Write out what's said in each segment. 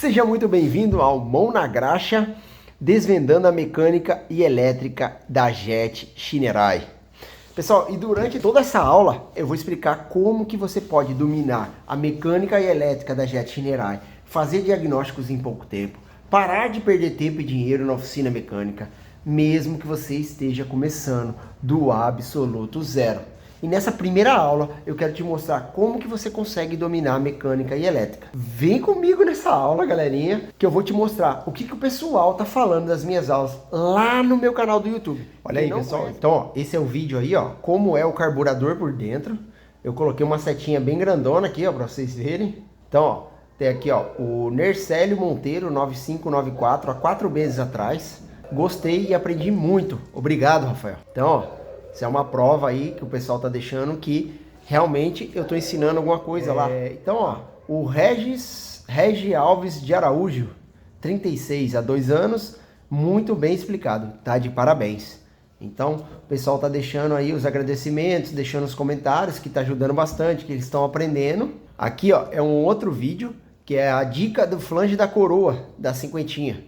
Seja muito bem-vindo ao Mão na Graxa, desvendando a mecânica e elétrica da Jet Shinerai. Pessoal, e durante toda essa aula eu vou explicar como que você pode dominar a mecânica e elétrica da Jet Shinerai, fazer diagnósticos em pouco tempo, parar de perder tempo e dinheiro na oficina mecânica, mesmo que você esteja começando do absoluto zero. E nessa primeira aula eu quero te mostrar como que você consegue dominar a mecânica e elétrica. Vem comigo nessa aula, galerinha, que eu vou te mostrar o que o pessoal tá falando das minhas aulas lá no meu canal do YouTube. Olha aí, pessoal. Então, ó, esse é o vídeo aí, ó, como é o carburador por dentro. Eu coloquei uma setinha bem grandona aqui, ó, para vocês verem. Então, ó, tem aqui, ó, o Nercélio Monteiro 9594, há 4 meses atrás. Gostei e aprendi muito. Obrigado, Rafael. Então, ó, isso é uma prova aí que o pessoal tá deixando que realmente eu tô ensinando alguma coisa lá. Então, ó, o Regi Alves de Araújo, 36, há 2 anos, muito bem explicado, tá de parabéns. Então, o pessoal tá deixando aí os agradecimentos, deixando os comentários, que tá ajudando bastante, que eles estão aprendendo. Aqui, ó, é um outro vídeo, que é a dica do flange da coroa, da cinquentinha.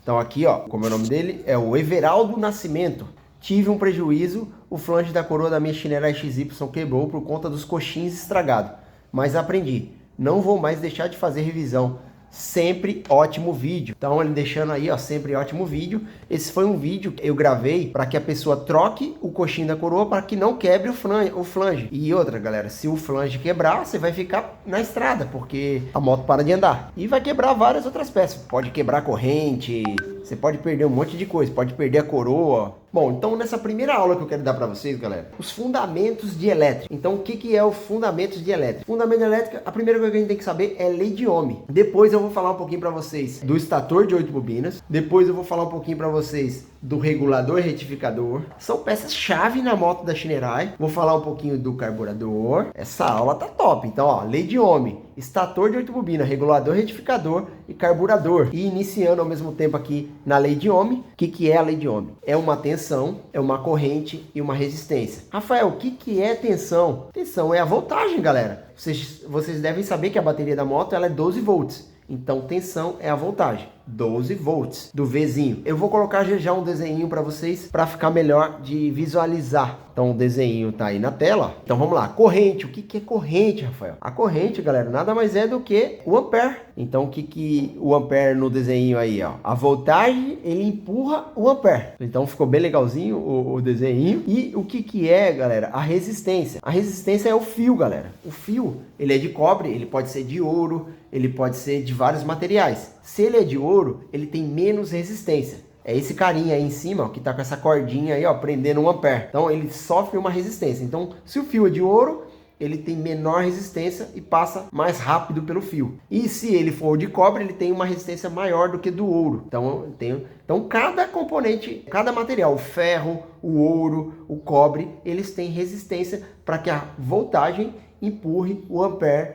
Então aqui, ó, como é o nome dele, é o Everaldo Nascimento. Tive um prejuízo, o flange da coroa da minha Shinerai XY quebrou por conta dos coxins estragados. Mas aprendi, não vou mais deixar de fazer revisão. Sempre ótimo vídeo. Então ele deixando aí, ó, sempre ótimo vídeo. Esse foi um vídeo que eu gravei para que a pessoa troque o coxim da coroa para que não quebre o flange. E outra, galera, se o flange quebrar, você vai ficar na estrada, porque a moto para de andar. E vai quebrar várias outras peças. Pode quebrar a corrente, você pode perder um monte de coisa, pode perder a coroa. Bom, então nessa primeira aula que eu quero dar para vocês, galera, os fundamentos de elétrica. Então o que é o fundamentos de elétrica? Fundamento de elétrica, a primeira coisa que a gente tem que saber é lei de Ohm. Depois eu vou falar um pouquinho para vocês do estator de 8 bobinas. Depois eu vou falar um pouquinho para vocês do regulador retificador. São peças-chave na moto da Shinerai. Vou falar um pouquinho do carburador. Essa aula tá top. Então, ó, lei de Ohm, estator de 8 bobinas, regulador retificador e carburador. E iniciando ao mesmo tempo aqui na lei de Ohm. O que é a lei de Ohm? É uma tensão, é uma corrente e uma resistência. Rafael, o que é tensão? Tensão é a voltagem, galera. Vocês devem saber que a bateria da moto ela é 12 volts. Então, tensão é a voltagem, 12 volts do Vzinho. Eu vou colocar já um desenho para vocês, para ficar melhor de visualizar. Então, o desenho tá aí na tela. Então, vamos lá. Corrente. O que é corrente, Rafael? A corrente, galera, nada mais é do que o ampere. Então, o que o ampere no desenho aí, ó? A voltagem, ele empurra o ampere. Então, ficou bem legalzinho o desenho. E o que é, galera? A resistência. A resistência é o fio, galera. O fio, ele é de cobre, ele pode ser de ouro, ele pode ser de vários materiais. Se ele é de ouro, ele tem menos resistência. É esse carinha aí em cima, ó, que tá com essa cordinha aí, ó, prendendo um ampere. Então ele sofre uma resistência. Então, se o fio é de ouro, ele tem menor resistência e passa mais rápido pelo fio. E se ele for de cobre, ele tem uma resistência maior do que do ouro. Então cada componente, cada material, o ferro, o ouro, o cobre, eles têm resistência para que a voltagem empurre o ampere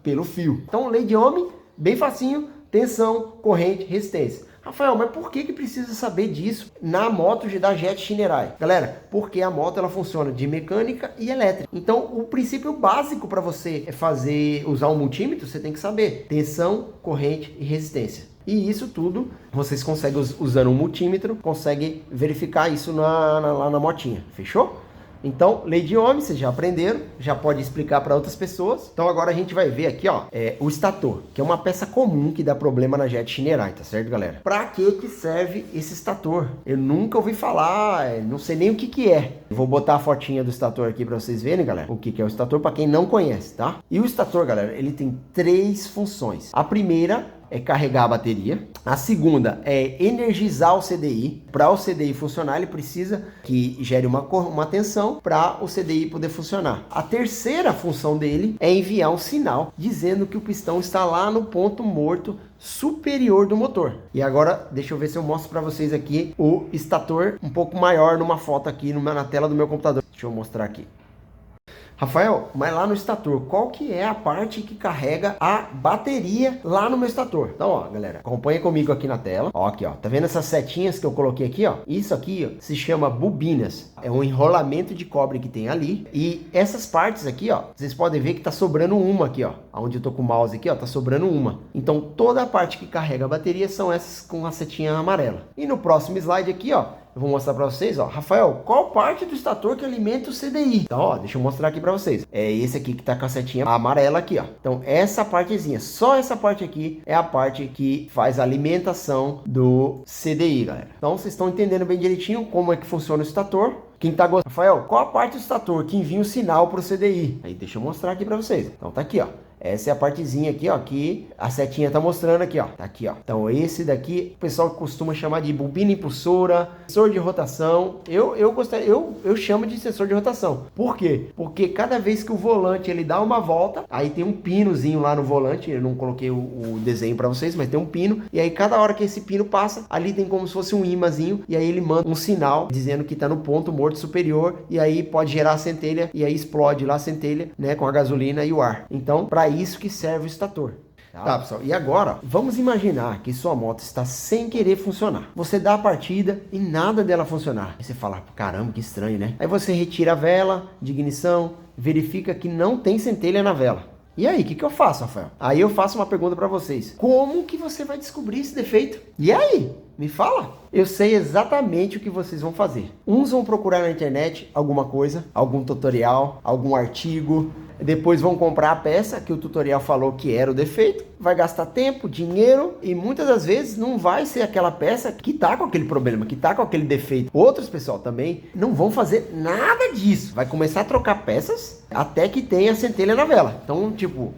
pelo fio. Então, lei de Ohm, bem facinho, tensão, corrente, resistência. Rafael, mas por que precisa saber disso na moto da Jet Shinerai? Galera, porque a moto ela funciona de mecânica e elétrica. Então, o princípio básico para você usar um multímetro, você tem que saber tensão, corrente e resistência. E isso tudo vocês conseguem, usando um multímetro, conseguem verificar isso lá na motinha. Fechou? Então, lei de Ohm, vocês já aprenderam, já pode explicar para outras pessoas. Então agora a gente vai ver aqui, ó, o estator, que é uma peça comum que dá problema na Jet Shinerai, tá certo, galera? Para que serve esse estator? Eu nunca ouvi falar, não sei nem o que é. Vou botar a fotinha do estator aqui para vocês verem, galera, o que é o estator, para quem não conhece, tá? E o estator, galera, ele tem 3 funções. A primeira é carregar a bateria. A segunda é energizar o CDI. Para o CDI funcionar, ele precisa que gere uma tensão para o CDI poder funcionar. A terceira função dele é enviar um sinal dizendo que o pistão está lá no ponto morto superior do motor. E agora, deixa eu ver se eu mostro para vocês aqui o estator um pouco maior numa foto aqui na tela do meu computador. Deixa eu mostrar aqui. Rafael, mas lá no estator, qual que é a parte que carrega a bateria lá no meu estator? Então, ó, galera, acompanha comigo aqui na tela. Ó, aqui, ó, tá vendo essas setinhas que eu coloquei aqui, ó? Isso aqui, ó, se chama bobinas. É um enrolamento de cobre que tem ali. E essas partes aqui, ó, vocês podem ver que tá sobrando uma aqui, ó. Onde eu tô com o mouse aqui, ó, tá sobrando uma. Então, toda a parte que carrega a bateria são essas com a setinha amarela. E no próximo slide aqui, ó, eu vou mostrar para vocês, ó, Rafael, qual parte do estator que alimenta o CDI? Então, ó, deixa eu mostrar aqui para vocês. É esse aqui que tá com a setinha amarela aqui, ó. Então, essa partezinha, só essa parte aqui é a parte que faz a alimentação do CDI, galera. Então, vocês estão entendendo bem direitinho como é que funciona o estator. Quem tá gostando, Rafael, qual a parte do estator que envia o sinal para o CDI? Aí, deixa eu mostrar aqui para vocês. Então, tá aqui, ó. Essa é a partezinha aqui, ó, que a setinha tá mostrando aqui, ó. Tá aqui, ó. Então, esse daqui, o pessoal costuma chamar de bobina impulsora, sensor de rotação. Eu chamo de sensor de rotação. Por quê? Porque cada vez que o volante, ele dá uma volta, aí tem um pinozinho lá no volante, eu não coloquei o desenho para vocês, mas tem um pino, e aí cada hora que esse pino passa, ali tem como se fosse um ímãzinho, e aí ele manda um sinal dizendo que tá no ponto morto superior, e aí pode gerar a centelha, e aí explode lá a centelha, né, com a gasolina e o ar. Então, para isso que serve o estator. Tá, pessoal, e agora, vamos imaginar que sua moto está sem querer funcionar. Você dá a partida e nada dela funcionar. Aí você fala, caramba, que estranho, né? Aí você retira a vela de ignição, verifica que não tem centelha na vela. E aí, o que eu faço, Rafael? Aí eu faço uma pergunta para vocês. Como que você vai descobrir esse defeito? E aí? Me fala. Eu sei exatamente o que vocês vão fazer. Uns vão procurar na internet alguma coisa, algum tutorial, algum artigo. Depois vão comprar a peça que o tutorial falou que era o defeito. Vai gastar tempo, dinheiro e muitas das vezes não vai ser aquela peça que tá com aquele problema, que tá com aquele defeito. Outros, pessoal, também não vão fazer nada disso. Vai começar a trocar peças até que tenha centelha na vela. Então, tipo,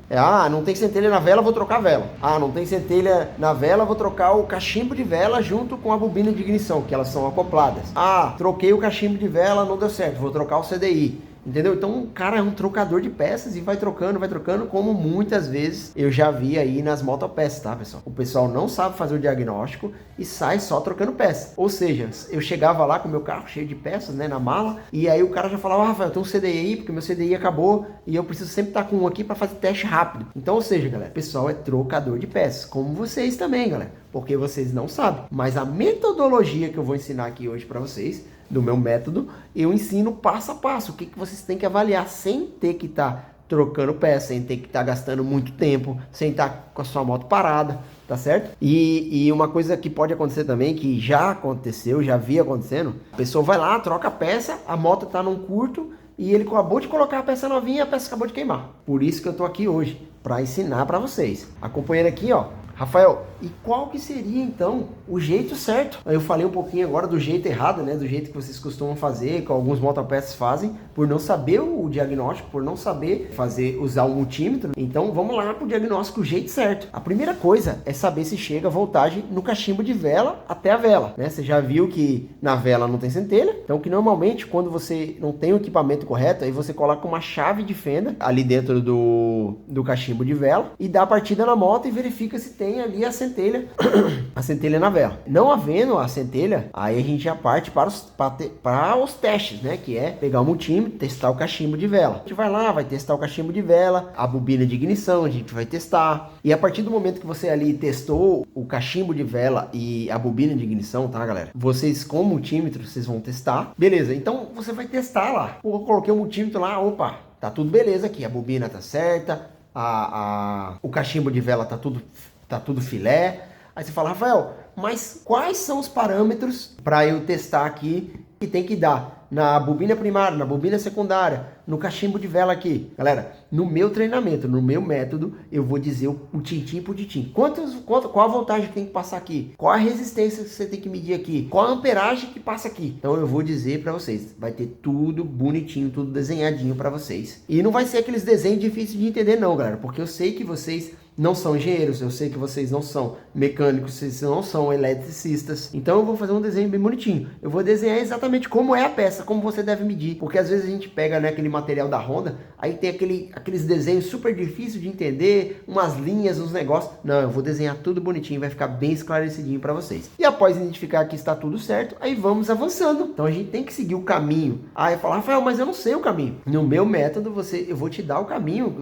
não tem centelha na vela, vou trocar a vela. Não tem centelha na vela, vou trocar o cachimbo de vela junto com a bobina de ignição, que elas são acopladas. Troquei o cachimbo de vela, não deu certo, vou trocar o CDI. Entendeu? Então o cara é um trocador de peças e vai trocando, como muitas vezes eu já vi aí nas motopeças, tá, pessoal? O pessoal não sabe fazer o diagnóstico e sai só trocando peças. Ou seja, eu chegava lá com o meu carro cheio de peças, né, na mala, e aí o cara já falava, Rafael, eu tenho um CDI aí, porque meu CDI acabou e eu preciso sempre estar com um aqui para fazer teste rápido. Então, ou seja, galera, o pessoal é trocador de peças, como vocês também, galera, porque vocês não sabem. Mas a metodologia que eu vou ensinar aqui hoje para vocês, do meu método, eu ensino passo a passo o que vocês têm que avaliar sem ter que estar trocando peça, sem ter que estar gastando muito tempo, sem estar com a sua moto parada, tá certo? E uma coisa que pode acontecer também, que já aconteceu, já vi acontecendo, a pessoa vai lá, troca a peça, a moto tá num curto e ele acabou de colocar a peça novinha e a peça acabou de queimar. Por isso que eu tô aqui hoje, para ensinar para vocês. Acompanhando aqui, ó, Rafael, e qual que seria então o jeito certo? Eu falei um pouquinho agora do jeito errado, né? Do jeito que vocês costumam fazer, que alguns motopeças fazem, por não saber o diagnóstico, por não saber usar o multímetro. Então vamos lá para o diagnóstico, o jeito certo. A primeira coisa é saber se chega a voltagem no cachimbo de vela até a vela, né? Você já viu que na vela não tem centelha, então que normalmente quando você não tem o equipamento correto, aí você coloca uma chave de fenda ali dentro do cachimbo de vela e dá a partida na moto e verifica se tem ali a centelha, a centelha na vela. Não havendo a centelha, aí a gente já parte para os testes, né? Que é pegar o multímetro, testar o cachimbo de vela. A gente vai lá, vai testar o cachimbo de vela, a bobina de ignição, a gente vai testar. E a partir do momento que você ali testou o cachimbo de vela e a bobina de ignição, tá, galera? Vocês com o multímetro, vocês vão testar. Beleza, então você vai testar lá. Eu coloquei o multímetro lá, opa, tá tudo beleza aqui. A bobina tá certa, o cachimbo de vela tá tudo filé. Aí você fala, Rafael, mas quais são os parâmetros para eu testar aqui que tem que dar na bobina primária, na bobina secundária, no cachimbo de vela aqui? Galera, no meu treinamento, no meu método, eu vou dizer o tintim por tintim. Qual a voltagem que tem que passar aqui? Qual a resistência que você tem que medir aqui? Qual a amperagem que passa aqui? Então eu vou dizer para vocês, vai ter tudo bonitinho, tudo desenhadinho para vocês. E não vai ser aqueles desenhos difíceis de entender não, galera, porque eu sei que vocês não são engenheiros, eu sei que vocês não são mecânicos, vocês não são eletricistas, então eu vou fazer um desenho bem bonitinho. Eu vou desenhar exatamente como é a peça, como você deve medir, porque às vezes a gente pega, né, aquele material da Honda, aí tem aqueles desenhos super difíceis de entender, umas linhas, uns negócios. Não, eu vou desenhar tudo bonitinho, vai ficar bem esclarecidinho para vocês. E após identificar que está tudo certo, aí vamos avançando. Então a gente tem que seguir o caminho. Aí eu falo, Rafael, mas eu não sei o caminho. No meu método, eu vou te dar o caminho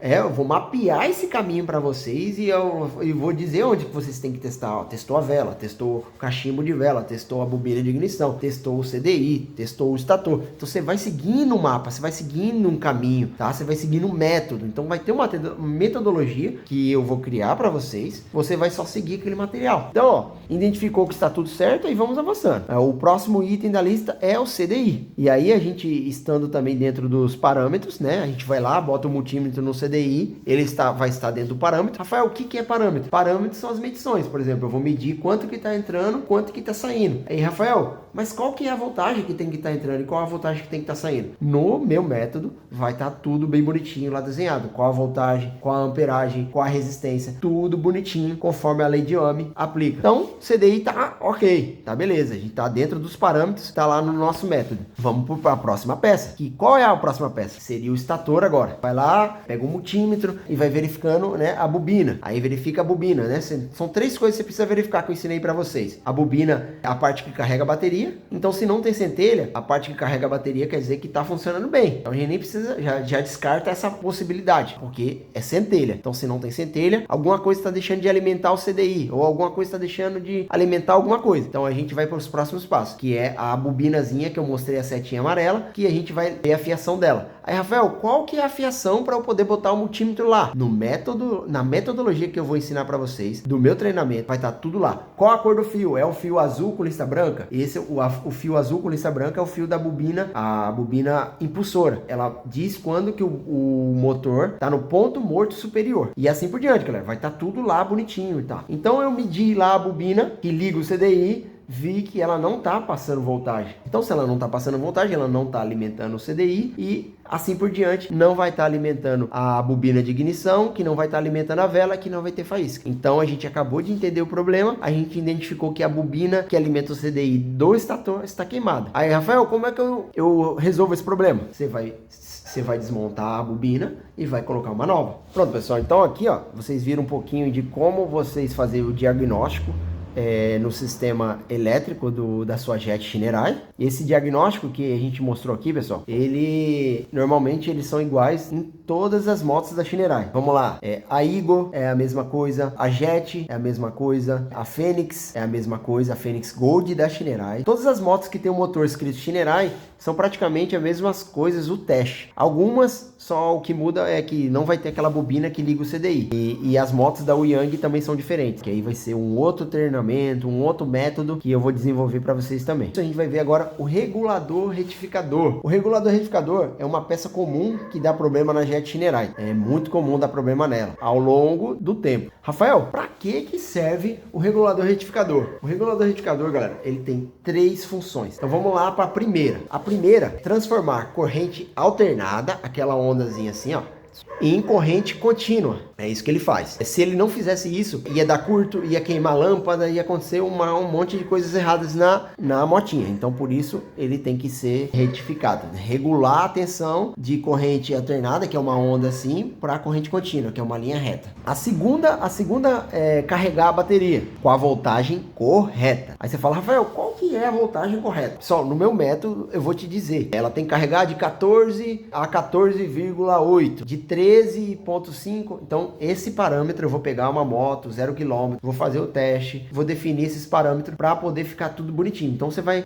eu vou mapear esse caminho para vocês e eu vou dizer onde que vocês têm que testar. Ó, testou a vela, testou o cachimbo de vela, testou a bobina de ignição, testou o CDI, testou o estator. Então você vai seguindo o mapa, você vai seguindo um caminho, tá? Você vai seguindo um método. Então vai ter uma metodologia que eu vou criar para vocês. Você vai só seguir aquele material. Então, ó, identificou que está tudo certo e vamos avançando. O próximo item da lista é o CDI. E aí a gente estando também dentro dos parâmetros, né? A gente vai lá, bota o multímetro no CDI, ele vai estar dentro do parâmetro. Rafael, o que é parâmetro? Parâmetros são as medições. Por exemplo, eu vou medir quanto que está entrando, quanto que está saindo. Aí, Rafael, mas qual que é a voltagem que tem que estar entrando e qual a voltagem que tem que estar saindo? No meu método, vai estar tudo bem bonitinho lá desenhado. Qual a voltagem, qual a amperagem, qual a resistência, tudo bonitinho, conforme a lei de Ohm aplica. Então, CDI tá ok, tá beleza. A gente tá dentro dos parâmetros, tá lá no nosso método. Vamos para a próxima peça. Qual é a próxima peça? Seria o estator agora. Vai lá, pega o multímetro e vai verificando, né, a bobina. Aí verifica a bobina, né? São 3 coisas que você precisa verificar que eu ensinei para vocês. A bobina é a parte que carrega a bateria. Então, se não tem centelha, a parte que carrega a bateria quer dizer que tá funcionando bem. Então, a gente nem precisa, já descarta essa possibilidade, porque é centelha. Então, se não tem centelha, alguma coisa está deixando de alimentar o CDI, ou alguma coisa está deixando de alimentar alguma coisa. Então, a gente vai para os próximos passos, que é a bobinazinha que eu mostrei, a setinha amarela, que a gente vai ver a fiação dela. Aí, Rafael, qual que é a fiação para eu poder botar o multímetro lá? Na metodologia que eu vou ensinar para vocês, do meu treinamento, vai estar tudo lá. Qual a cor do fio? É o fio azul com lista branca? O fio azul com lista branca é o fio da bobina, a bobina impulsora. Ela diz quando que o motor está no ponto morto superior. E assim por diante, galera. Vai estar tudo lá bonitinho e tal. Então eu medi lá a bobina que liga o CDI, vi que ela não está passando voltagem. Então, se ela não está passando voltagem, ela não está alimentando o CDI e assim por diante, não vai estar alimentando a bobina de ignição, que não vai estar alimentando a vela, que não vai ter faísca. Então, a gente acabou de entender o problema, a gente identificou que a bobina que alimenta o CDI do estator está queimada. Aí, Rafael, como é que eu resolvo esse problema? Você vai desmontar a bobina e vai colocar uma nova. Pronto, pessoal. Então, aqui, ó, vocês viram um pouquinho de como vocês fazem o diagnóstico no sistema elétrico da sua jet Shinerai. Esse diagnóstico que a gente mostrou aqui, pessoal, normalmente eles são iguais em todas as motos da Shinerai. Vamos lá, a Eagle é a mesma coisa, a Jet é a mesma coisa, a Fênix é a mesma coisa, a Fênix Gold da Shinerai. Todas as motos que tem o motor escrito Shinerai são praticamente as mesmas coisas, o teste. Algumas, só o que muda é que não vai ter aquela bobina que liga o CDI. E as motos da Wuyang também são diferentes, que aí vai ser um outro treinamento, um outro método que eu vou desenvolver para vocês também. Então a gente vai ver agora o regulador retificador. O regulador retificador é uma peça comum que dá problema na jet Shinerai. É muito comum dar problema nela ao longo do tempo. Rafael, para que serve o regulador retificador? O regulador retificador, galera, ele tem 3 funções. Então vamos lá para a primeira. A primeira, transformar corrente alternada, aquela ondazinha assim, ó, em corrente contínua. É isso que ele faz. Se ele não fizesse isso, ia dar curto, ia queimar lâmpada, ia acontecer um monte de coisas erradas na motinha. Então, por isso, ele tem que ser retificado. Regular a tensão de corrente alternada, que é uma onda assim, para corrente contínua, que é uma linha reta. A segunda é carregar a bateria com a voltagem correta. Aí você fala, Rafael, qual que é a voltagem correta? Pessoal, no meu método, eu vou te dizer. Ela tem que carregar de 14 a 14,8, de 13,5. Então, esse parâmetro eu vou pegar uma moto, 0 km, vou fazer o teste, vou definir esses parâmetros para poder ficar tudo bonitinho. Então, você vai,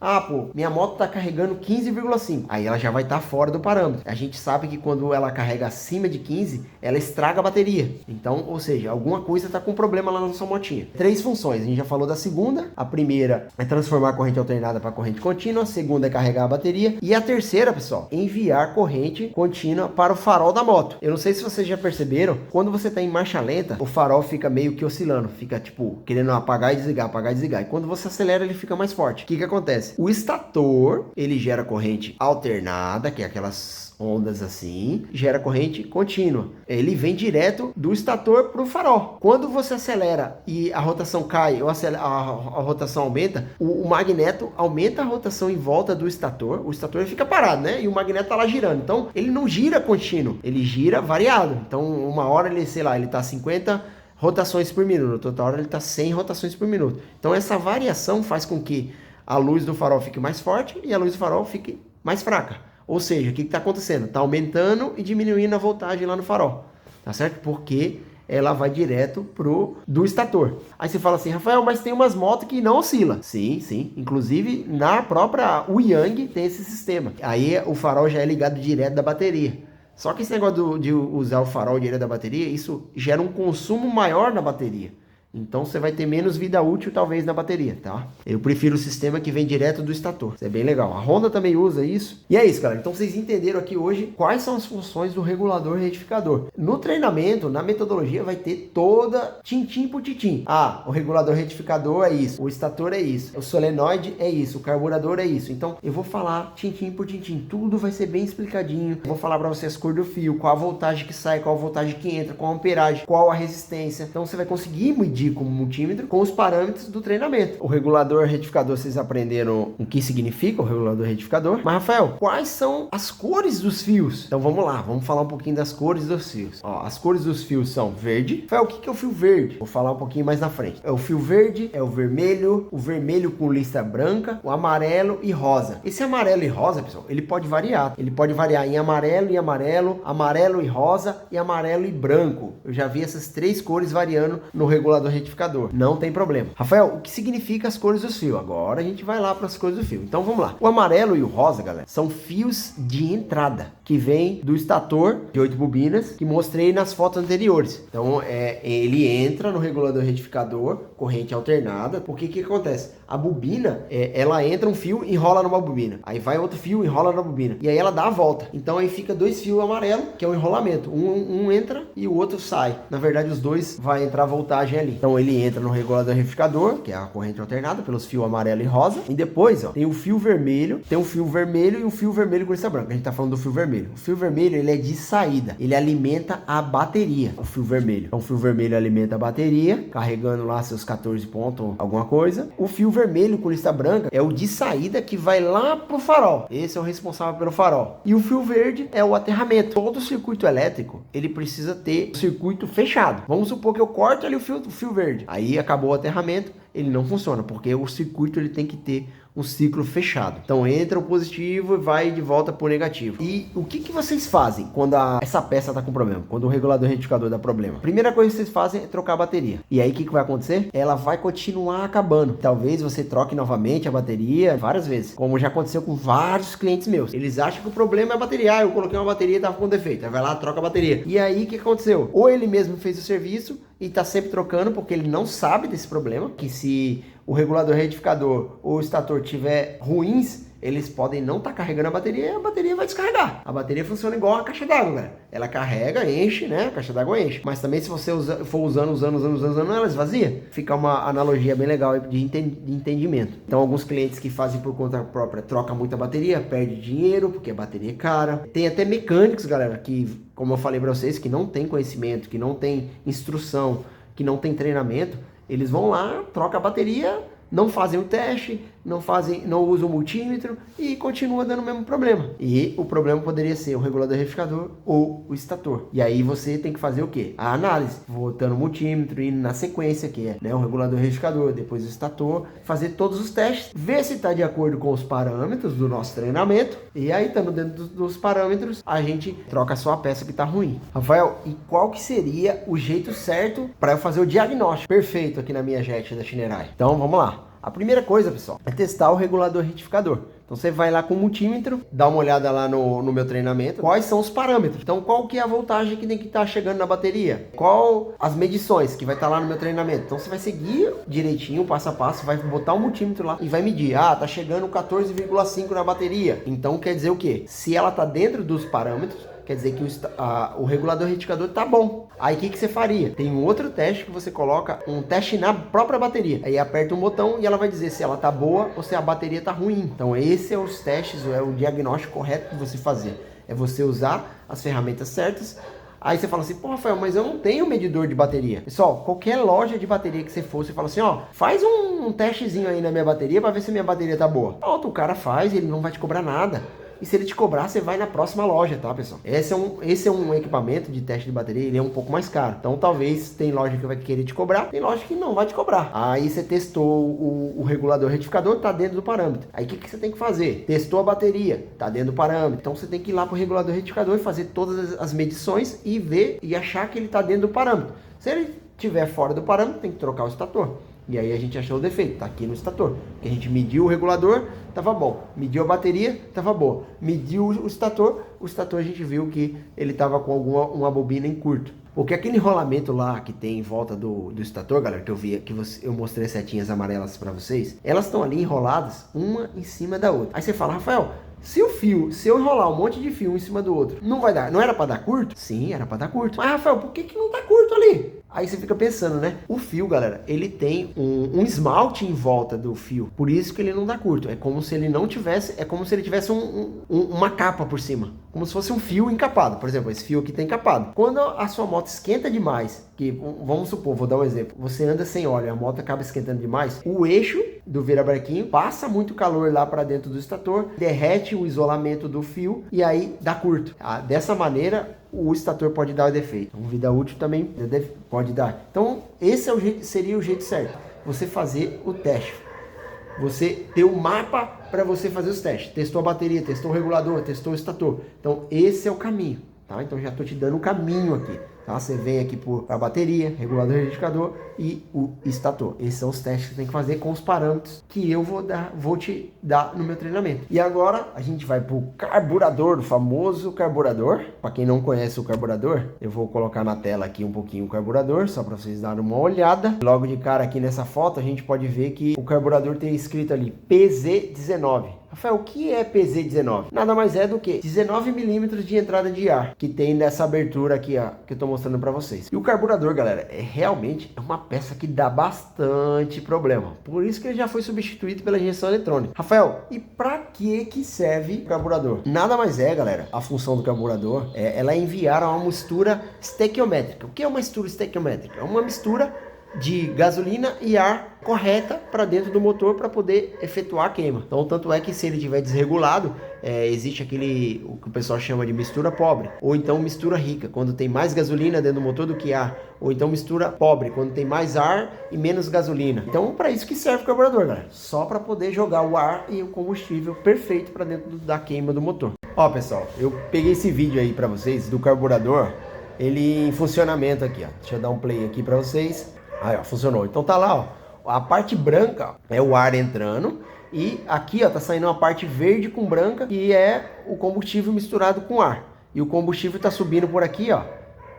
minha moto tá carregando 15,5. Aí ela já vai estar fora do parâmetro. A gente sabe que quando ela carrega acima de 15, ela estraga a bateria. Então, ou seja, alguma coisa tá com problema lá na sua motinha. 3 funções. A gente já falou da segunda. A primeira é transformar a corrente alternada para corrente contínua. A segunda é carregar a bateria. E a terceira, pessoal, enviar corrente contínua para o farol da moto. Eu não sei se vocês já perceberam, quando você está em marcha lenta, o farol fica meio que oscilando, fica tipo querendo apagar e desligar, apagar e desligar. E quando você acelera, ele fica mais forte. O que acontece? O estator, ele gera corrente alternada, que é aquelas ondas assim, gera corrente contínua. Ele vem direto do estator para o farol. Quando você acelera e a rotação cai ou a rotação aumenta, o magneto aumenta a rotação em volta do estator. O estator fica parado, né? E o magneto está lá girando. Então, ele não gira contínuo, ele gira variado. Então, uma hora ele, sei lá, ele está 50 rotações por minuto, outra hora ele está 100 rotações por minuto. Então, essa variação faz com que a luz do farol fique mais forte e a luz do farol fique mais fraca. Ou seja, o que está acontecendo? Está aumentando e diminuindo a voltagem lá no farol, tá certo? Porque ela vai direto do estator. Aí você fala assim, Rafael, mas tem umas motos que não oscila. Sim, sim. Inclusive, na própria Yang tem esse sistema. Aí o farol já é ligado direto da bateria. Só que esse negócio de usar o farol direto da bateria, isso gera um consumo maior na bateria. Então você vai ter menos vida útil talvez na bateria, tá? Eu prefiro o sistema que vem direto do estator. Isso é bem legal. A Honda também usa isso. E é isso, galera. Então vocês entenderam aqui hoje quais são as funções do regulador retificador. No treinamento, na metodologia, vai ter toda tintim por tintim. Ah, o regulador retificador é isso, o estator é isso, o solenoide é isso, o carburador é isso. Então eu vou falar tintim por tintim. Tudo vai ser bem explicadinho. Eu vou falar para vocês a cor do fio, qual a voltagem que sai, qual a voltagem que entra, qual a amperagem, qual a resistência. Então você vai conseguir medir com o multímetro com os parâmetros do treinamento. O regulador retificador, vocês aprenderam o que significa o regulador retificador. Mas, Rafael, quais são as cores dos fios? Então vamos lá, vamos falar um pouquinho das cores dos fios. Ó, as cores dos fios são verde. Rafael, o que é o fio verde? Vou falar um pouquinho mais na frente. É o fio verde, é o vermelho com lista branca, o amarelo e rosa. Esse amarelo e rosa, pessoal, ele pode variar. Ele pode variar em amarelo e amarelo, amarelo e rosa e amarelo e branco. Eu já vi essas três cores variando no regulador retificador. Não tem problema. Rafael, o que significa as cores dos fios? Agora a gente vai lá para as cores do fio. Então vamos lá. O amarelo e o rosa, galera, são fios de entrada que vem do estator de 8 bobinas que mostrei nas fotos anteriores. Então ele entra no regulador retificador, corrente alternada. Porque que acontece? A bobina, ela entra um fio e enrola numa bobina. Aí vai outro fio e enrola na bobina. E aí ela dá a volta. Então aí fica dois fios amarelos, que é o enrolamento. Um entra e o outro sai. Na verdade, os dois vai entrar voltagem ali. Então ele entra no regulador retificador, que é a corrente alternada, pelos fios amarelo e rosa. E depois, ó, tem o fio vermelho, e um fio vermelho com lista branca. A gente tá falando do fio vermelho. O fio vermelho, ele é de saída. Ele alimenta a bateria, o fio vermelho. Então o fio vermelho alimenta a bateria, carregando lá seus 14 pontos, alguma coisa. O fio vermelho com lista branca é o de saída que vai lá pro farol. Esse é o responsável pelo farol. E o fio verde é o aterramento. Todo circuito elétrico, ele precisa ter o circuito fechado. Vamos supor que eu corto ali o fio verde. Aí acabou o aterramento, ele não funciona, porque o circuito ele tem que ter um ciclo fechado. Então entra o positivo e vai de volta para o negativo. E o que vocês fazem quando essa peça está com problema? Quando o regulador retificador dá problema? Primeira coisa que vocês fazem é trocar a bateria. E aí o que vai acontecer? Ela vai continuar acabando. Talvez você troque novamente a bateria várias vezes, como já aconteceu com vários clientes meus. Eles acham que o problema é a bateria. Ah, eu coloquei uma bateria e estava com defeito. Aí vai lá, troca a bateria. E aí o que aconteceu? Ou ele mesmo fez o serviço e está sempre trocando porque ele não sabe desse problema, que se o regulador retificador ou o estator tiver ruins, eles podem não estar carregando a bateria e a bateria vai descarregar. A bateria funciona igual a caixa d'água, galera. Ela carrega, enche, né? A caixa d'água enche. Mas também se você for usando, ela esvazia. Fica uma analogia bem legal de entendimento. Então alguns clientes que fazem por conta própria trocam muita bateria, perde dinheiro porque a bateria é cara. Tem até mecânicos, galera, que, como eu falei para vocês, que não tem conhecimento, que não tem instrução, que não tem treinamento. Eles vão lá, trocam a bateria, não fazem o teste, não usam o multímetro e continua dando o mesmo problema. E o problema poderia ser o regulador retificador ou o estator. E aí você tem que fazer o quê? A análise, voltando o multímetro, indo na sequência, que é, né, o regulador retificador, depois o estator, fazer todos os testes, ver se está de acordo com os parâmetros do nosso treinamento. E aí, estando dentro dos parâmetros, a gente troca só a peça que está ruim. Rafael, e qual que seria o jeito certo para eu fazer o diagnóstico perfeito aqui na minha jet da Shinerai? Então, vamos lá. A primeira coisa, pessoal, é testar o regulador retificador. Então você vai lá com o multímetro, dá uma olhada lá no meu treinamento, quais são os parâmetros. Então qual que é a voltagem que tem que estar chegando na bateria? Qual as medições que vai estar lá no meu treinamento? Então você vai seguir direitinho, passo a passo, vai botar o multímetro lá e vai medir. Ah, tá chegando 14,5 na bateria. Então quer dizer o quê? Se ela tá dentro dos parâmetros, quer dizer que o regulador retificador tá bom. Aí o que você faria? Tem um outro teste que você coloca, um teste na própria bateria. Aí aperta um botão e ela vai dizer se ela tá boa ou se a bateria tá ruim. Então esse é os testes, é o diagnóstico correto de você fazer. É você usar as ferramentas certas. Aí você fala assim, pô, Rafael, mas eu não tenho medidor de bateria. Pessoal, qualquer loja de bateria que você for, você fala assim, ó, faz um testezinho aí na minha bateria para ver se minha bateria tá boa. Pronto, o cara faz, ele não vai te cobrar nada. E se ele te cobrar, você vai na próxima loja, tá, pessoal? Esse é um equipamento de teste de bateria, ele é um pouco mais caro. Então, talvez tem loja que vai querer te cobrar, tem loja que não vai te cobrar. Aí você testou o regulador retificador, tá dentro do parâmetro. Aí o que você tem que fazer? Testou a bateria, tá dentro do parâmetro. Então, você tem que ir lá pro regulador retificador e fazer todas as medições e ver e achar que ele tá dentro do parâmetro. Se ele estiver fora do parâmetro, tem que trocar o estator. E aí a gente achou o defeito, tá aqui no estator. Porque a gente mediu o regulador, tava bom. Mediu a bateria, tava boa. Mediu o estator a gente viu que ele tava com uma bobina em curto. Porque aquele enrolamento lá que tem em volta do estator, galera, que eu vi, eu mostrei as setinhas amarelas para vocês, elas estão ali enroladas, uma em cima da outra. Aí você fala, Rafael, se eu enrolar um monte de fio em cima do outro, não vai dar, não era para dar curto? Sim, era para dar curto. Mas, Rafael, por que não tá curto ali? Aí você fica pensando, né? O fio, galera, ele tem um esmalte em volta do fio. Por isso que ele não dá curto. É como se ele não tivesse, é como se ele tivesse uma capa por cima. Como se fosse um fio encapado. Por exemplo, esse fio aqui tá encapado. Quando a sua moto esquenta demais, que vamos supor, vou dar um exemplo. Você anda sem óleo, a moto acaba esquentando demais. O eixo do vira-barquinho passa muito calor lá para dentro do estator, derrete o isolamento do fio e aí dá curto. Dessa maneira, o estator pode dar o defeito. Então, vida útil também pode dar. Então, esse seria o jeito certo. Você fazer o teste. Você ter o mapa para você fazer os testes. Testou a bateria, testou o regulador, testou o estator. Então, esse é o caminho. Tá? Então, já estou te dando o caminho aqui. Tá? Você vem aqui por a bateria, regulador retificador e o estator. Esses são os testes que você tem que fazer com os parâmetros que eu vou te dar no meu treinamento. E agora a gente vai para o carburador, o famoso carburador. Para quem não conhece o carburador, eu vou colocar na tela aqui um pouquinho o carburador, só para vocês darem uma olhada. Logo de cara aqui nessa foto a gente pode ver que o carburador tem escrito ali PZ19. Rafael, o que é PZ19? Nada mais é do que 19 milímetros de entrada de ar que tem nessa abertura aqui, ó, que eu tô mostrando para vocês. E o carburador, galera, realmente uma peça que dá bastante problema. Por isso que ele já foi substituído pela injeção eletrônica. Rafael, e para que serve o carburador? Nada mais é, galera, a função do carburador ela enviar uma mistura estequiométrica. O que é uma mistura estequiométrica? É uma mistura de gasolina e ar correta para dentro do motor para poder efetuar a queima. Então, tanto é que se ele estiver desregulado, existe o que o pessoal chama de mistura pobre, ou então mistura rica, quando tem mais gasolina dentro do motor do que ar, ou então mistura pobre, quando tem mais ar e menos gasolina. Então, para isso que serve o carburador, galera, só para poder jogar o ar e o combustível perfeito para dentro da queima do motor. Ó, pessoal, eu peguei esse vídeo aí para vocês do carburador, ele em funcionamento aqui, ó. Deixa eu dar um play aqui para vocês. Aí, ó, funcionou. Então tá lá, ó, a parte branca é o ar entrando e aqui, ó, tá saindo uma parte verde com branca que é o combustível misturado com ar. E o combustível tá subindo por aqui, ó,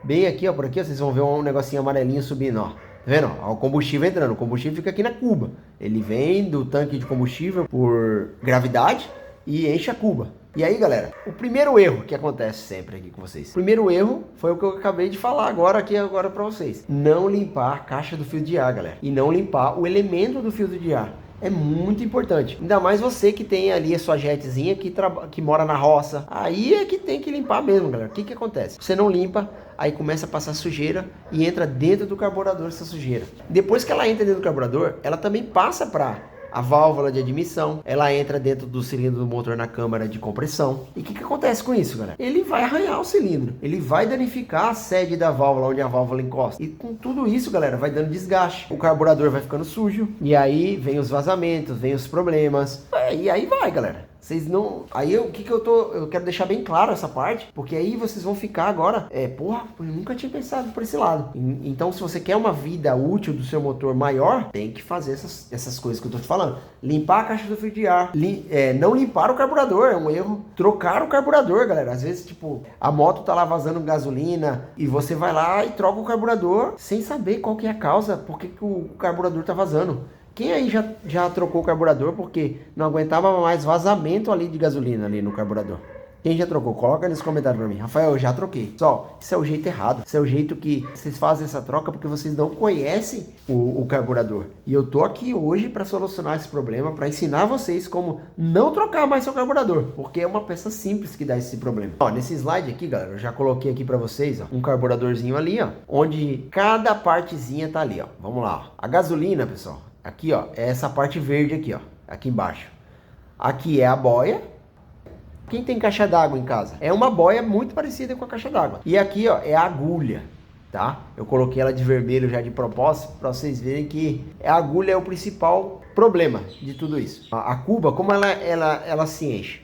bem aqui, ó, por aqui, ó, vocês vão ver um negocinho amarelinho subindo, ó. Tá vendo? Ó, o combustível entrando. O combustível fica aqui na cuba. Ele vem do tanque de combustível por gravidade e enche a cuba. E aí, galera, o primeiro erro que acontece sempre aqui com vocês. O primeiro erro foi o que eu acabei de falar agora para vocês. Não limpar a caixa do filtro de ar, galera. E não limpar o elemento do filtro de ar. É muito importante. Ainda mais você que tem ali a sua jetzinha que mora na roça. Aí é que tem que limpar mesmo, galera. O que acontece? Você não limpa, aí começa a passar sujeira e entra dentro do carburador essa sujeira. Depois que ela entra dentro do carburador, ela também passa para a válvula de admissão, ela entra dentro do cilindro do motor na câmara de compressão. E o que acontece com isso, galera? Ele vai arranhar o cilindro, ele vai danificar a sede da válvula, onde a válvula encosta. E com tudo isso, galera, vai dando desgaste. O carburador vai ficando sujo, e aí vem os vazamentos, vem os problemas. E aí vai, galera. Vocês não... Aí eu quero deixar bem claro essa parte, porque aí vocês vão ficar agora... Porra, eu nunca tinha pensado por esse lado. Então, se você quer uma vida útil do seu motor maior, tem que fazer essas coisas que eu tô te falando. Limpar a caixa do filtro de ar. Não limpar o carburador, é um erro. Trocar o carburador, galera. Às vezes, tipo, a moto tá lá vazando gasolina e você vai lá e troca o carburador sem saber qual que é a causa, por que o carburador tá vazando. Quem aí já trocou o carburador porque não aguentava mais vazamento ali de gasolina ali no carburador? Quem já trocou? Coloca nos comentários pra mim. Rafael, eu já troquei. Pessoal, isso é o jeito errado. Isso é o jeito que vocês fazem essa troca porque vocês não conhecem o carburador. E eu tô aqui hoje para solucionar esse problema, para ensinar vocês como não trocar mais seu carburador, porque é uma peça simples que dá esse problema. Ó, nesse slide aqui, galera, eu já coloquei aqui para vocês, ó, um carburadorzinho ali, ó, onde cada partezinha tá ali, ó. Vamos lá, ó. A gasolina, pessoal, aqui, ó, é essa parte verde aqui, ó, aqui embaixo. Aqui é a boia. Quem tem caixa d'água em casa? É uma boia muito parecida com a caixa d'água. E aqui, ó, é a agulha, tá? Eu coloquei ela de vermelho já de propósito para vocês verem que a agulha é o principal problema de tudo isso. A cuba, como ela se enche?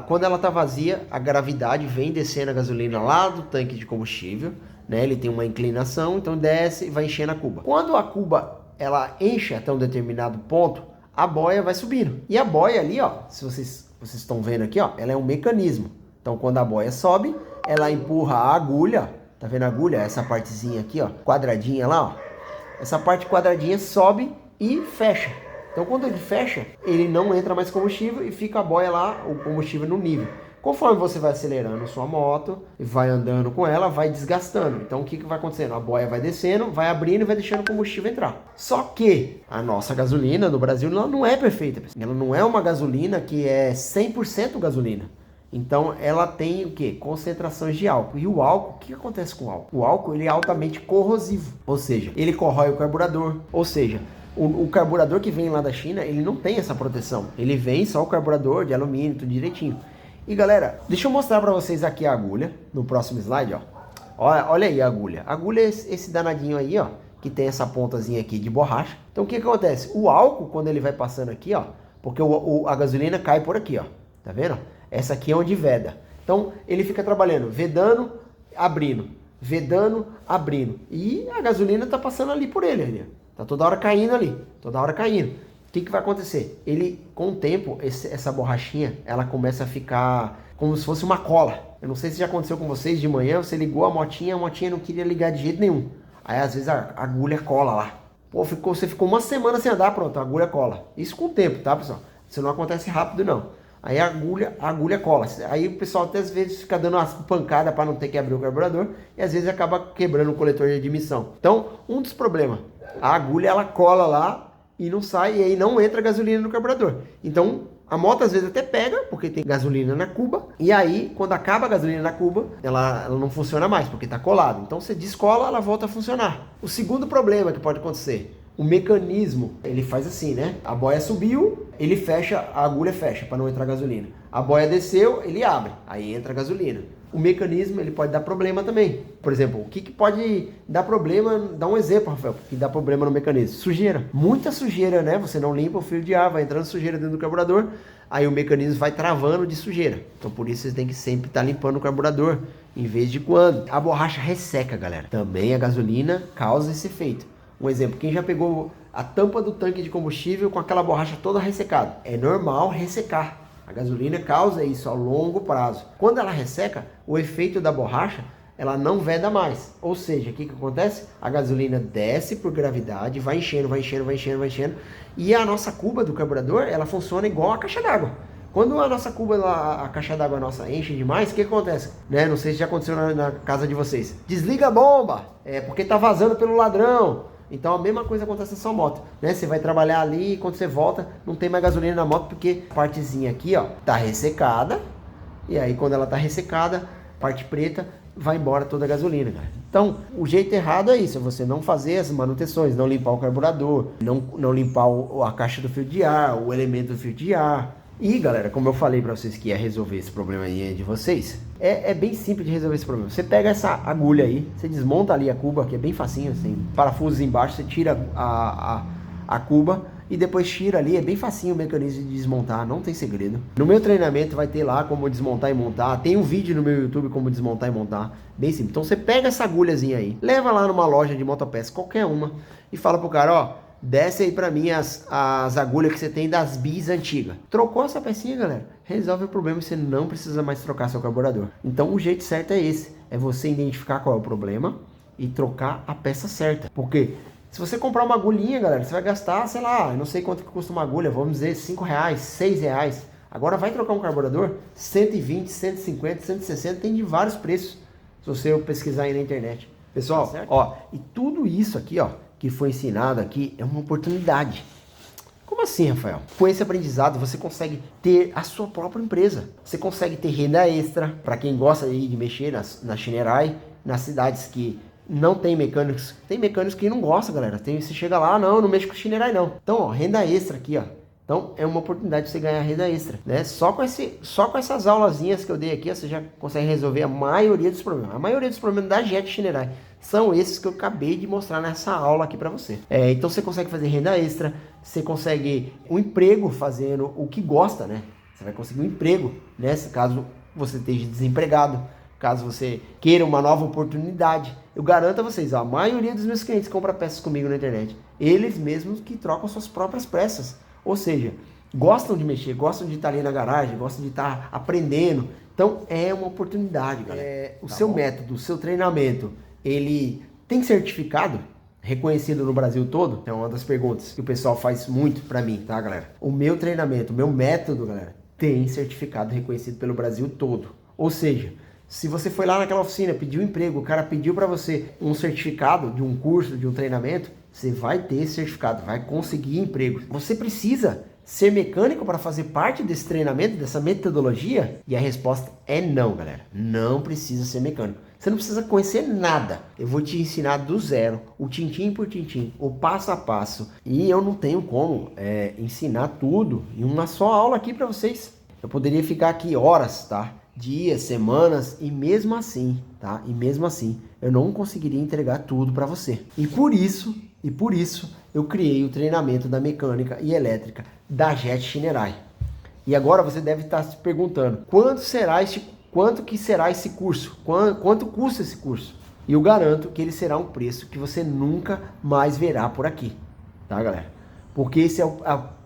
Quando ela tá vazia, a gravidade vem descendo a gasolina lá do tanque de combustível, né? Ele tem uma inclinação, então desce e vai enchendo a cuba. Quando a cuba ela enche até um determinado ponto, a boia vai subindo. E a boia ali, ó, se vocês estão vendo aqui, ó, ela é um mecanismo. Então, quando a boia sobe, ela empurra a agulha. Tá vendo a agulha? Essa partezinha aqui, ó, quadradinha lá, ó. Essa parte quadradinha sobe e fecha. Então, quando ele fecha, ele não entra mais combustível e fica a boia lá, o combustível no nível. Conforme você vai acelerando sua moto, vai andando com ela, vai desgastando. Então o que vai acontecendo? A boia vai descendo, vai abrindo e vai deixando o combustível entrar. Só que a nossa gasolina no Brasil não é perfeita. Ela não é uma gasolina que é 100% gasolina. Então ela tem o que? Concentrações de álcool. E o álcool, o que acontece com o álcool? O álcool ele é altamente corrosivo. Ou seja, ele corrói o carburador. Ou seja, o carburador que vem lá da China, ele não tem essa proteção. Ele vem só o carburador de alumínio, tudo direitinho. E galera, deixa eu mostrar para vocês aqui a agulha, no próximo slide, ó. Olha aí a agulha. A agulha é esse danadinho aí, ó, que tem essa pontazinha aqui de borracha. Então o que acontece? O álcool, quando ele vai passando aqui, ó, porque a gasolina cai por aqui, ó. Tá vendo? Essa aqui é onde veda. Então ele fica trabalhando, vedando, abrindo, vedando, abrindo. E a gasolina tá passando ali por ele, ali. Tá toda hora caindo ali, toda hora caindo. O que vai acontecer? Ele, com o tempo, essa borrachinha, ela começa a ficar como se fosse uma cola. Eu não sei se já aconteceu com vocês de manhã, você ligou a motinha não queria ligar de jeito nenhum. Aí, às vezes, a agulha cola lá. Pô, você ficou uma semana sem andar, pronto, a agulha cola. Isso com o tempo, tá, pessoal? Isso não acontece rápido, não. Aí a agulha cola. Aí o pessoal até às vezes fica dando umas pancadas para não ter que abrir o carburador e às vezes acaba quebrando o coletor de admissão. Então, um dos problemas, a agulha ela cola lá, e não sai, e aí não entra gasolina no carburador. Então, a moto às vezes até pega, porque tem gasolina na cuba, e aí, quando acaba a gasolina na cuba, ela não funciona mais, porque está colado. Então, você descola, ela volta a funcionar. O segundo problema que pode acontecer, o mecanismo, ele faz assim, né? A boia subiu, ele fecha, a agulha fecha, para não entrar gasolina. A boia desceu, ele abre, aí entra gasolina. O mecanismo, ele pode dar problema também. Por exemplo, o que pode dar problema? Dá um exemplo, Rafael, que dá problema no mecanismo. Sujeira. Muita sujeira, né? Você não limpa o fio de ar, vai entrando sujeira dentro do carburador, aí o mecanismo vai travando de sujeira. Então, por isso, vocês têm que sempre estar limpando o carburador, em vez de quando. A borracha resseca, galera. Também a gasolina causa esse efeito. Um exemplo, quem já pegou a tampa do tanque de combustível com aquela borracha toda ressecada? É normal ressecar. A gasolina causa isso a longo prazo. Quando ela resseca, o efeito da borracha, ela não veda mais. Ou seja, o que acontece? A gasolina desce por gravidade, vai enchendo, vai enchendo, vai enchendo, vai enchendo. E a nossa cuba do carburador, ela funciona igual a caixa d'água. Quando a nossa cuba, a caixa d'água nossa enche demais, o que acontece? Né? Não sei se já aconteceu na casa de vocês. Desliga a bomba, porque tá vazando pelo ladrão. Então a mesma coisa acontece na sua moto, né? Você vai trabalhar ali e quando você volta não tem mais gasolina na moto porque a partezinha aqui, ó, tá ressecada. E aí quando ela tá ressecada, parte preta, vai embora toda a gasolina, cara. Então o jeito errado é isso, é você não fazer as manutenções, não limpar o carburador, não limpar a caixa do fio de ar, o elemento do fio de ar. E galera, como eu falei pra vocês que ia resolver esse problema aí de vocês, é bem simples de resolver esse problema. Você pega essa agulha aí, você desmonta ali a cuba, que é bem facinho, assim, parafusos embaixo, você tira a cuba e depois tira ali, é bem facinho o mecanismo de desmontar, não tem segredo. No meu treinamento vai ter lá como desmontar e montar, tem um vídeo no meu YouTube como desmontar e montar, bem simples. Então você pega essa agulhazinha aí, leva lá numa loja de motopeça, qualquer uma, e fala pro cara, ó, desce aí pra mim as agulhas que você tem das bis antigas. Trocou essa pecinha, galera, resolve o problema e você não precisa mais trocar seu carburador. Então o jeito certo é esse, é você identificar qual é o problema e trocar a peça certa. Porque se você comprar uma agulhinha, galera, você vai gastar, sei lá, eu não sei quanto que custa uma agulha, vamos dizer 5 reais, 6 reais. Agora vai trocar um carburador, 120, 150, 160, tem de vários preços, se você pesquisar aí na internet. Pessoal, tá, ó, e tudo isso aqui, ó, que foi ensinado aqui é uma oportunidade. Como assim, Rafael? Com esse aprendizado você consegue ter a sua própria empresa. Você consegue ter renda extra, para quem gosta aí de mexer na Shinerai, nas cidades que não tem mecânicos. Tem mecânicos que não gostam, galera. Você chega lá, não mexo com Shinerai não. Então, ó, renda extra aqui, ó. Então, é uma oportunidade de você ganhar renda extra, né? Só com essas aulazinhas que eu dei aqui, ó, você já consegue resolver a maioria dos problemas. A maioria dos problemas da Jet Shinerai são esses que eu acabei de mostrar nessa aula aqui para você. Então, você consegue fazer renda extra, você consegue um emprego fazendo o que gosta, né? Você vai conseguir um emprego, né? Caso você esteja desempregado, caso você queira uma nova oportunidade. Eu garanto a vocês, ó, a maioria dos meus clientes que compram peças comigo na internet, eles mesmos que trocam suas próprias peças. Ou seja, gostam de mexer, gostam de estar ali na garagem, gostam de estar aprendendo. Então, é uma oportunidade, galera. O seu método, o seu treinamento, ele tem certificado reconhecido no Brasil todo? É uma das perguntas que o pessoal faz muito pra mim, tá, galera? O meu treinamento, o meu método, galera, tem certificado reconhecido pelo Brasil todo. Ou seja, se você foi lá naquela oficina, pediu emprego, o cara pediu para você um certificado de um curso, de um treinamento, você vai ter esse certificado, vai conseguir emprego. Você precisa ser mecânico para fazer parte desse treinamento, dessa metodologia? E a resposta é não, galera. Não precisa ser mecânico. Você não precisa conhecer nada. Eu vou te ensinar do zero, o tintim por tintim, o passo a passo. E eu não tenho como ensinar tudo em uma só aula aqui para vocês. Eu poderia ficar aqui horas, tá? Dias, semanas, e mesmo assim, tá? E mesmo assim, eu não conseguiria entregar tudo para você. E por isso, eu criei o treinamento da mecânica e elétrica da Jet Shinerai. E agora você deve estar se perguntando, quanto que será esse curso? Quanto custa esse curso? E eu garanto que ele será um preço que você nunca mais verá por aqui, tá, galera? Porque esse é o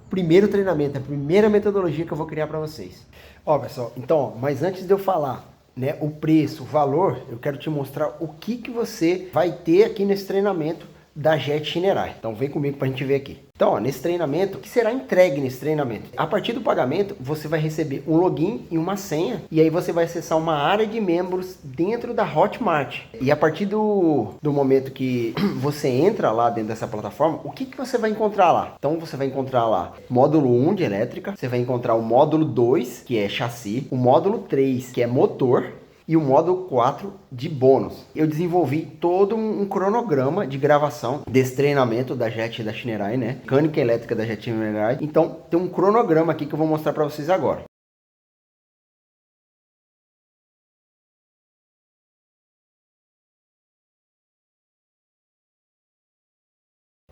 primeiro treinamento, a primeira metodologia que eu vou criar para vocês. Ó, pessoal, então, mas antes de eu falar, né, o preço, o valor, eu quero te mostrar o que você vai ter aqui nesse treinamento da Jet Shinerai. Então vem comigo pra gente ver aqui. Então, ó, nesse treinamento, o que será entregue nesse treinamento? A partir do pagamento, você vai receber um login e uma senha, e aí você vai acessar uma área de membros dentro da Hotmart. E a partir do momento que você entra lá dentro dessa plataforma, o que você vai encontrar lá? Então você vai encontrar lá módulo 1 de elétrica, você vai encontrar o módulo 2, que é chassi, o módulo 3, que é motor, e o módulo 4 de bônus. Eu desenvolvi todo um cronograma de gravação desse treinamento da Jet da Shinerai, né? Mecânica elétrica da Jet Shinerai. Então, tem um cronograma aqui que eu vou mostrar para vocês agora.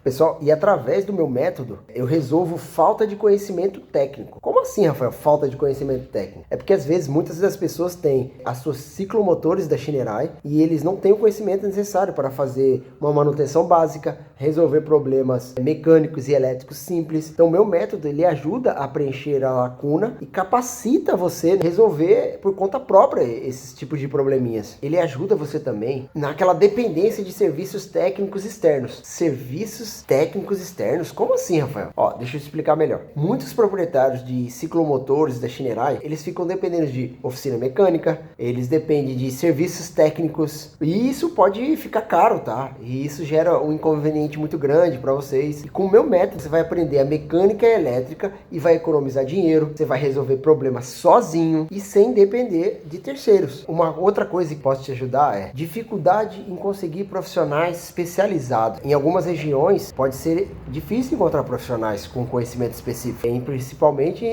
Pessoal, e através do meu método, eu resolvo falta de conhecimento técnico. Como assim, Rafael, falta de conhecimento técnico? É porque às vezes muitas das pessoas têm as suas ciclomotores da Shinerai e eles não têm o conhecimento necessário para fazer uma manutenção básica, resolver problemas mecânicos e elétricos simples. Então, o meu método, ele ajuda a preencher a lacuna e capacita você a resolver por conta própria esses tipos de probleminhas. Ele ajuda você também naquela dependência de serviços técnicos externos. Serviços técnicos externos? Como assim, Rafael? Ó, deixa eu explicar melhor. Muitos proprietários de ciclomotores da Shinerai, eles ficam dependendo de oficina mecânica, eles dependem de serviços técnicos, e isso pode ficar caro, tá? E isso gera um inconveniente muito grande para vocês. E com o meu método, você vai aprender a mecânica elétrica e vai economizar dinheiro, você vai resolver problemas sozinho e sem depender de terceiros. Uma outra coisa que pode te ajudar é dificuldade em conseguir profissionais especializados. Em algumas regiões, pode ser difícil encontrar profissionais com conhecimento específico, principalmente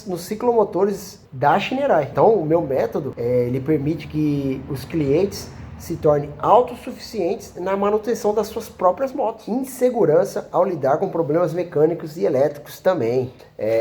nos ciclomotores da Shinerai. Então, o meu método, ele permite que os clientes se tornem autossuficientes na manutenção das suas próprias motos. Insegurança ao lidar com problemas mecânicos e elétricos também.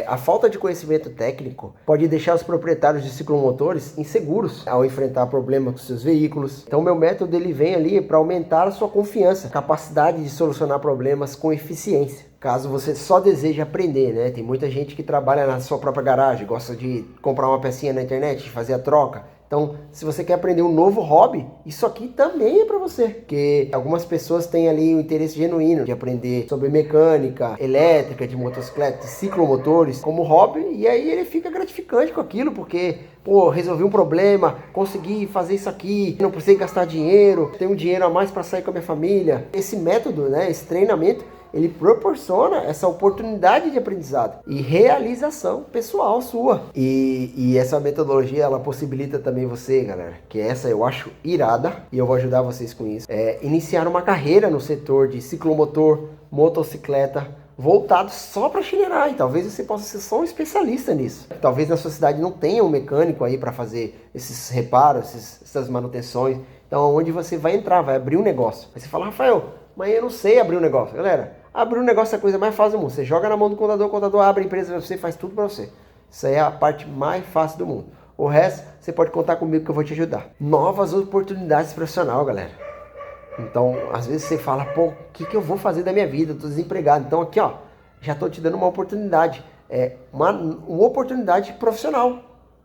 A falta de conhecimento técnico pode deixar os proprietários de ciclomotores inseguros ao enfrentar problemas com seus veículos. Então, meu método, ele vem ali para aumentar a sua confiança, capacidade de solucionar problemas com eficiência. Caso você só deseje aprender, né? Tem muita gente que trabalha na sua própria garagem, gosta de comprar uma pecinha na internet, fazer a troca, Então, se você quer aprender um novo hobby, isso aqui também é para você. Porque algumas pessoas têm ali um interesse genuíno de aprender sobre mecânica, elétrica, de motocicleta, ciclomotores, como hobby. E aí ele fica gratificante com aquilo, porque, pô, resolvi um problema, consegui fazer isso aqui, não precisei gastar dinheiro, tenho um dinheiro a mais para sair com a minha família. Esse método, né, esse treinamento, ele proporciona essa oportunidade de aprendizado e realização pessoal sua. E essa metodologia, ela possibilita também você, galera, que essa eu acho irada, e eu vou ajudar vocês com isso, iniciar uma carreira no setor de ciclomotor, motocicleta, voltado só para Shinerai. Talvez você possa ser só um especialista nisso. Talvez na sua cidade não tenha um mecânico aí para fazer esses reparos, essas manutenções. Então, onde você vai entrar, vai abrir um negócio. Aí você fala, Rafael, mas eu não sei abrir um negócio. Galera, abrir um negócio é a coisa mais fácil do mundo. Você joga na mão do contador, o contador abre a empresa pra você, faz tudo para você. Isso aí é a parte mais fácil do mundo. O resto, você pode contar comigo que eu vou te ajudar. Novas oportunidades profissionais, galera. Então, às vezes você fala, pô, o que eu vou fazer da minha vida? Eu tô desempregado. Então aqui, ó, já tô te dando uma oportunidade. Uma oportunidade profissional,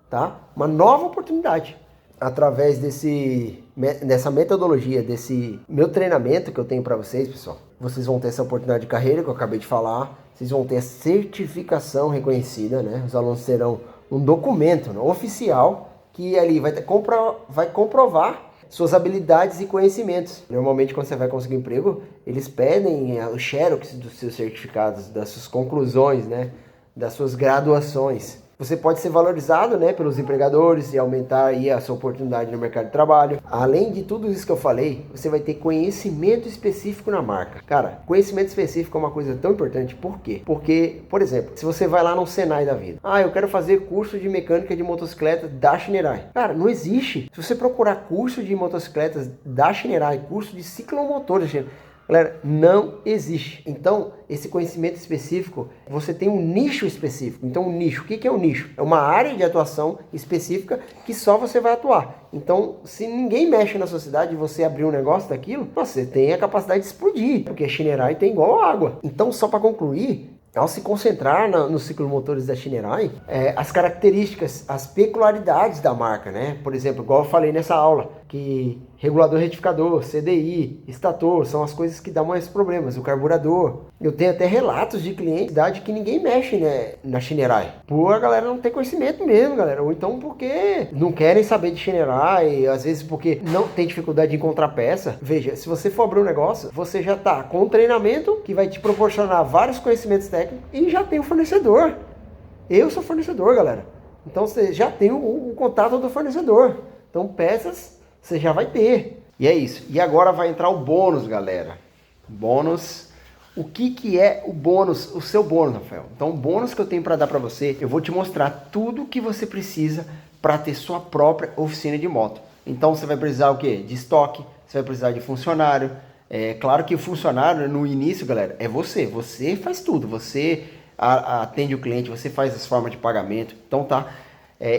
tá? Uma nova oportunidade. Através dessa metodologia, desse meu treinamento que eu tenho para vocês, pessoal, vocês vão ter essa oportunidade de carreira que eu acabei de falar, vocês vão ter a certificação reconhecida, né? Os alunos terão um documento, né, oficial que ali vai comprovar suas habilidades e conhecimentos. Normalmente, quando você vai conseguir um emprego, eles pedem o xerox dos seus certificados, das suas conclusões, né? Das suas graduações. Você pode ser valorizado, né, pelos empregadores e aumentar aí a sua oportunidade no mercado de trabalho. Além de tudo isso que eu falei, você vai ter conhecimento específico na marca. Cara, conhecimento específico é uma coisa tão importante. Por quê? Porque, por exemplo, se você vai lá no Senai da vida. Eu quero fazer curso de mecânica de motocicleta da Shinerai. Cara, não existe. Se você procurar curso de motocicletas da Shinerai, curso de ciclomotor da Shinerai, galera, não existe. Então, esse conhecimento específico, você tem um nicho específico. Então, um nicho, o que é um nicho? É uma área de atuação específica que só você vai atuar. Então, se ninguém mexe na sua cidade e você abrir um negócio daquilo, você tem a capacidade de explodir, porque a Shinerai tem igual água. Então, só para concluir, ao se concentrar nos ciclomotores da Shinerai, as características, as peculiaridades da marca, né? Por exemplo, igual eu falei nessa aula, que regulador retificador, CDI, estator, são as coisas que dão mais problemas, o carburador. Eu tenho até relatos de clientes que ninguém mexe, né, na Shinerai. Por a galera não ter conhecimento mesmo, galera. Ou então porque não querem saber de Shinerai, às vezes porque não tem dificuldade de encontrar peça. Veja, se você for abrir um negócio, você já tá com um treinamento que vai te proporcionar vários conhecimentos técnicos e já tem o fornecedor. Eu sou fornecedor, galera. Então você já tem o contato do fornecedor. Então peças você já vai ter. E é isso. E agora vai entrar o bônus, galera. Bônus. O que é o bônus? O seu bônus, Rafael. Então o bônus que eu tenho para dar para você, eu vou te mostrar tudo que você precisa para ter sua própria oficina de moto. Então você vai precisar o quê? De estoque, você vai precisar de funcionário. Claro que o funcionário no início, galera, é você. Você faz tudo. Você atende o cliente, você faz as formas de pagamento. Então tá.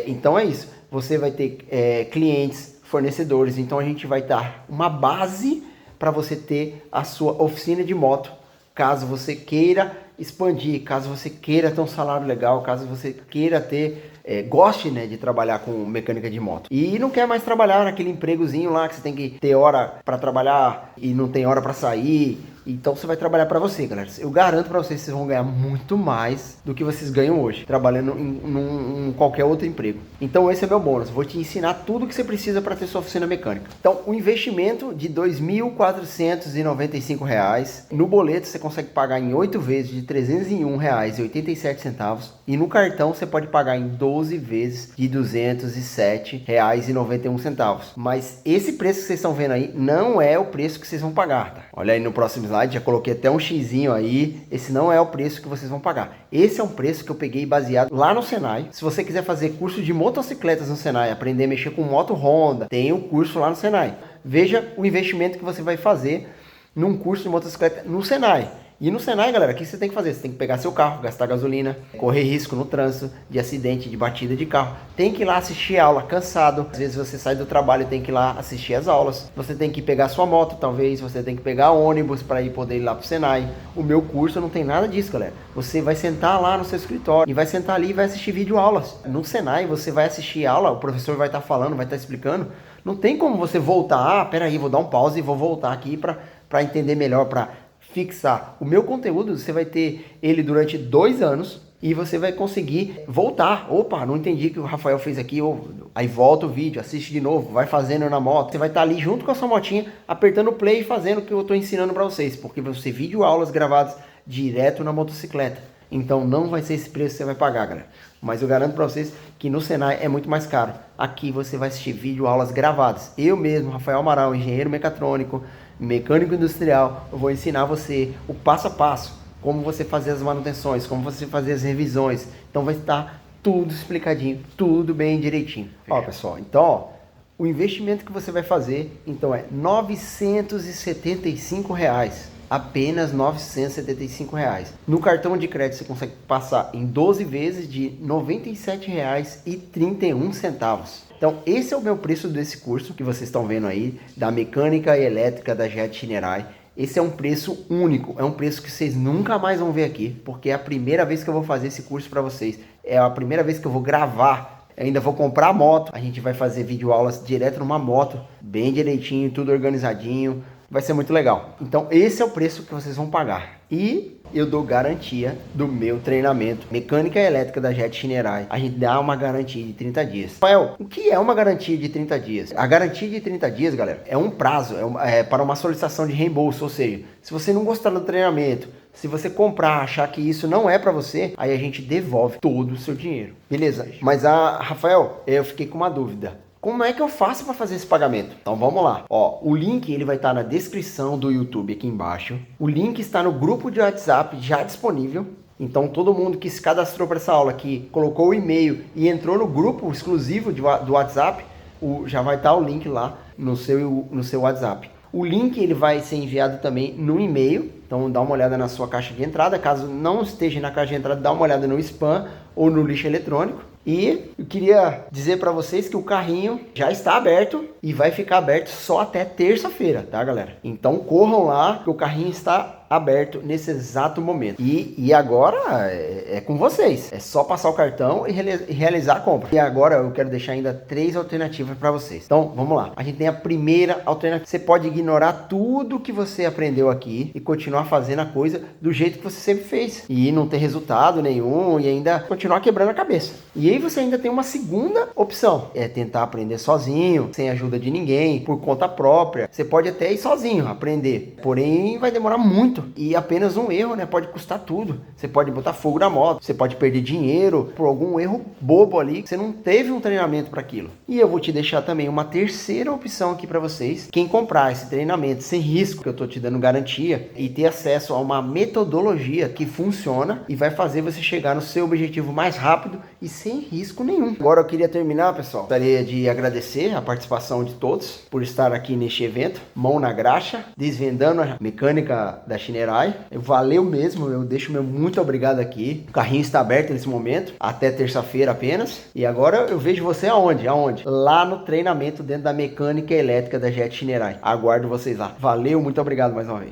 Então é isso. Você vai ter clientes, fornecedores, então a gente vai dar uma base para você ter a sua oficina de moto, caso você queira expandir, caso você queira ter um salário legal, caso você queira ter, goste, né, de trabalhar com mecânica de moto e não quer mais trabalhar naquele empregozinho lá que você tem que ter hora para trabalhar e não tem hora para sair. Então você vai trabalhar para você, galera. Eu garanto para vocês que vocês vão ganhar muito mais do que vocês ganham hoje, trabalhando em qualquer outro emprego. Então esse é meu bônus. Vou te ensinar tudo que você precisa para ter sua oficina mecânica. Então o investimento de R$ 2.495. No boleto você consegue pagar em 8 vezes de R$ 301,87. E no cartão você pode pagar em 12 vezes de R$ 207,91. Mas esse preço que vocês estão vendo aí não é o preço que vocês vão pagar, tá? Olha aí no próximo slide, já coloquei até um xizinho aí. Esse não é o preço que vocês vão pagar. Esse é um preço que eu peguei baseado lá no Senai. Se você quiser fazer curso de motocicletas no Senai, aprender a mexer com moto Honda, tem um curso lá no Senai. Veja o investimento que você vai fazer num curso de motocicleta no Senai. E no Senai, galera, o que você tem que fazer? Você tem que pegar seu carro, gastar gasolina, correr risco no trânsito, de acidente, de batida de carro. Tem que ir lá assistir a aula cansado. Às vezes você sai do trabalho e tem que ir lá assistir as aulas. Você tem que pegar sua moto, talvez. Você tem que pegar ônibus para poder ir lá pro Senai. O meu curso não tem nada disso, galera. Você vai sentar lá no seu escritório e vai sentar ali e vai assistir vídeo aulas. No Senai você vai assistir aula, o professor vai estar falando, vai estar explicando. Não tem como você voltar, peraí, vou dar um pause e vou voltar aqui para entender melhor, para fixar. O meu conteúdo, você vai ter ele durante 2 anos e você vai conseguir voltar. Opa, não entendi o que o Rafael fez aqui. Aí volta o vídeo, assiste de novo, vai fazendo na moto. Você vai estar ali junto com a sua motinha, apertando o play e fazendo o que eu estou ensinando para vocês, porque vão ser vídeo aulas gravadas direto na motocicleta. Então não vai ser esse preço que você vai pagar, galera. Mas eu garanto para vocês que no Senai é muito mais caro. Aqui você vai assistir vídeo aulas gravadas. Eu mesmo, Rafael Amaral, engenheiro mecatrônico, mecânico industrial, eu vou ensinar você o passo a passo, como você fazer as manutenções, como você fazer as revisões. Então vai estar tudo explicadinho, tudo bem direitinho. Ó, pessoal, então, ó, o investimento que você vai fazer, então é R$ 975. Apenas R$ 975. No cartão de crédito você consegue passar em 12 vezes de R$ 97,31. Então esse é o meu preço desse curso que vocês estão vendo aí, da mecânica e elétrica da Jet Shinerai. Esse é um preço único, é um preço que vocês nunca mais vão ver aqui, porque é a primeira vez que eu vou fazer esse curso para vocês. É a primeira vez que eu vou gravar. Ainda vou comprar a moto, a gente vai fazer videoaulas direto numa moto, bem direitinho, tudo organizadinho. Vai ser muito legal. Então esse é o preço que vocês vão pagar. E eu dou garantia do meu treinamento mecânica e elétrica da Jet Shinerai. A gente dá uma garantia de 30 dias. Rafael, o que é uma garantia de 30 dias? A garantia de 30 dias, galera, é um prazo, é para uma solicitação de reembolso. Ou seja, se você não gostar do treinamento, se você comprar, achar que isso não é para você, aí a gente devolve todo o seu dinheiro. Beleza? Mas Rafael, eu fiquei com uma dúvida. Como é que eu faço para fazer esse pagamento? Então vamos lá. Ó, o link ele vai estar na descrição do YouTube aqui embaixo. O link está no grupo de WhatsApp já disponível. Então todo mundo que se cadastrou para essa aula, que colocou o e-mail e entrou no grupo exclusivo do WhatsApp, já vai estar o link lá no seu WhatsApp. O link ele vai ser enviado também no e-mail. Então dá uma olhada na sua caixa de entrada. Caso não esteja na caixa de entrada, dá uma olhada no spam ou no lixo eletrônico. E eu queria dizer para vocês que o carrinho já está aberto e vai ficar aberto só até terça-feira, tá, galera? Então corram lá que o carrinho está aberto nesse exato momento. E agora é com vocês. É só passar o cartão e realizar a compra. E agora eu quero deixar ainda 3 alternativas para vocês. Então vamos lá. A gente tem a primeira alternativa. Você pode ignorar tudo que você aprendeu aqui e continuar fazendo a coisa do jeito que você sempre fez. E não ter resultado nenhum e ainda continuar quebrando a cabeça. E aí você ainda tem uma segunda opção. É tentar aprender sozinho, sem ajuda de ninguém, por conta própria. Você pode até ir sozinho aprender. Porém vai demorar muito. E apenas um erro, né, pode custar tudo. Você pode botar fogo na moto, você pode perder dinheiro por algum erro bobo ali, que você não teve um treinamento para aquilo. E eu vou te deixar também uma terceira opção aqui para vocês. Quem comprar esse treinamento sem risco, que eu tô te dando garantia, e ter acesso a uma metodologia que funciona e vai fazer você chegar no seu objetivo mais rápido e sem risco nenhum. Agora eu queria terminar, pessoal. Gostaria de agradecer a participação de todos por estar aqui neste evento, Mão na Graxa, desvendando a mecânica da Shinerai. Valeu mesmo, eu deixo meu muito obrigado aqui. O carrinho está aberto nesse momento, até terça-feira apenas. E agora eu vejo você aonde? Lá no treinamento dentro da mecânica elétrica da Jet Shinerai. Aguardo vocês lá. Valeu, muito obrigado mais uma vez.